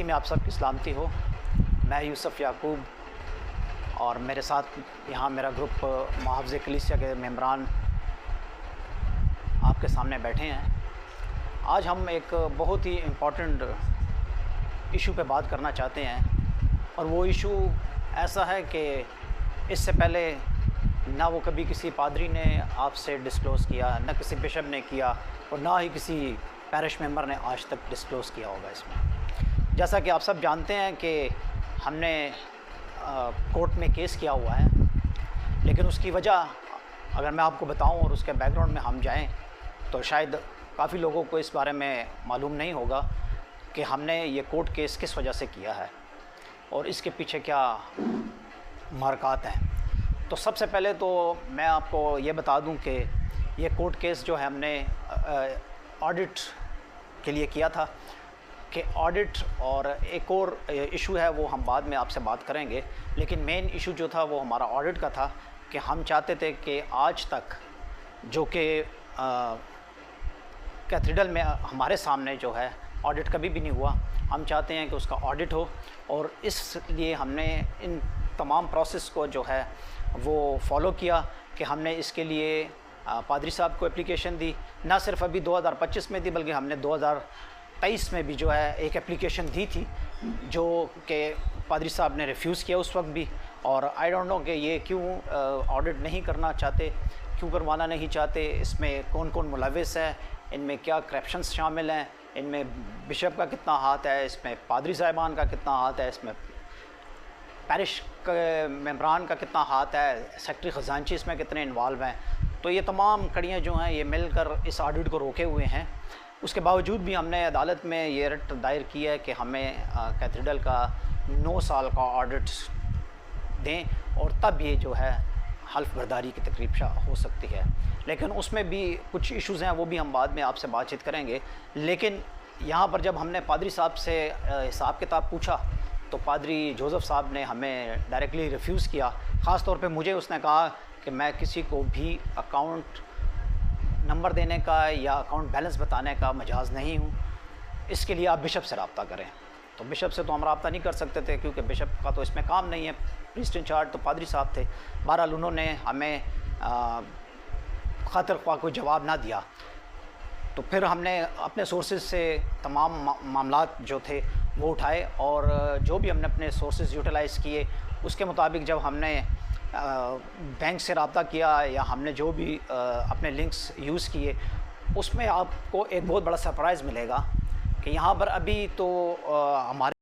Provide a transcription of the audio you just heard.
میں آپ سب کی سلامتی ہو۔ میں یوسف یعقوب اور میرے ساتھ یہاں میرا گروپ محافظ کلیسیا کے ممبران آپ کے سامنے بیٹھے ہیں۔ آج ہم ایک بہت ہی امپورٹنٹ ایشو پہ بات کرنا چاہتے ہیں، اور وہ ایشو ایسا ہے کہ اس سے پہلے نہ وہ کبھی کسی پادری نے آپ سے ڈسکلوز کیا، نہ کسی بشپ نے کیا، اور نہ ہی کسی پیرش ممبر نے آج تک ڈسکلوز کیا ہوگا اس میں۔ جیسا کہ آپ سب جانتے ہیں کہ ہم نے کورٹ میں کیس کیا ہوا ہے، لیکن اس کی وجہ اگر میں آپ کو بتاؤں اور اس کے بیک گراؤنڈ میں ہم جائیں تو شاید کافی لوگوں کو اس بارے میں معلوم نہیں ہوگا کہ ہم نے یہ کورٹ کیس کس وجہ سے کیا ہے اور اس کے پیچھے کیا محرکات ہیں۔ تو سب سے پہلے تو میں آپ کو یہ بتا دوں کہ یہ کورٹ کیس جو ہے ہم نے آڈٹ کے لیے کیا تھا، کہ آڈٹ اور ایک اور ایشو ہے وہ ہم بعد میں آپ سے بات کریں گے، لیکن مین ایشو جو تھا وہ ہمارا آڈٹ کا تھا کہ ہم چاہتے تھے کہ آج تک جو کہ کیتھیڈرل میں ہمارے سامنے جو ہے آڈٹ کبھی بھی نہیں ہوا، ہم چاہتے ہیں کہ اس کا آڈٹ ہو، اور اس لیے ہم نے ان تمام پروسیس کو جو ہے وہ فالو کیا کہ ہم نے اس کے لیے پادری صاحب کو اپلیکیشن دی، نہ صرف ابھی 2025 میں دی بلکہ ہم نے 2023 میں بھی جو ہے ایک اپلیکیشن دی تھی، جو کہ پادری صاحب نے ریفیوز کیا اس وقت بھی۔ اور آئی ڈونٹ نو کہ یہ کیوں آڈٹ نہیں کرنا چاہتے، کیوں کروانا نہیں چاہتے، اس میں کون کون ملوث ہے، ان میں کیا کرپشنز شامل ہیں، ان میں بشپ کا کتنا ہاتھ ہے، اس میں پادری صاحبان کا کتنا ہاتھ ہے، اس میں پیرش ممبران کا کتنا ہاتھ ہے، سیکٹری خزانچی اس میں کتنے انوالو ہیں۔ تو یہ تمام کڑیاں جو ہیں یہ مل کر اس آڈٹ کو روکے ہوئے ہیں۔ اس کے باوجود بھی ہم نے عدالت میں یہ رٹ دائر کی ہے کہ ہمیں کیتھیڈرل کا 9 سال کا آڈٹ دیں، اور تب یہ جو ہے حلف برداری کی تقریب ہو سکتی ہے۔ لیکن اس میں بھی کچھ ایشوز ہیں، وہ بھی ہم بعد میں آپ سے بات چیت کریں گے۔ لیکن یہاں پر جب ہم نے پادری صاحب سے حساب کتاب پوچھا تو پادری جوزف صاحب نے ہمیں ڈائریکٹلی ریفیوز کیا۔ خاص طور پہ مجھے اس نے کہا کہ میں کسی کو بھی اکاؤنٹ نمبر دینے کا یا اکاؤنٹ بیلنس بتانے کا مجاز نہیں ہوں، اس کے لیے آپ بشپ سے رابطہ کریں۔ تو بشپ سے تو ہم رابطہ نہیں کر سکتے تھے کیونکہ بشپ کا تو اس میں کام نہیں ہے، پریسٹ انچارج تو پادری صاحب تھے۔ بہرحال انہوں نے ہمیں خاطر خواہ کوئی جواب نہ دیا، تو پھر ہم نے اپنے سورسز سے تمام معاملات جو تھے وہ اٹھائے، اور جو بھی ہم نے اپنے سورسز یوٹیلائز کیے اس کے مطابق جب ہم نے بینک سے رابطہ کیا یا ہم نے جو بھی اپنے لنکس یوز کیے، اس میں آپ کو ایک بہت بڑا سرپرائز ملے گا کہ یہاں پر ابھی تو ہمارے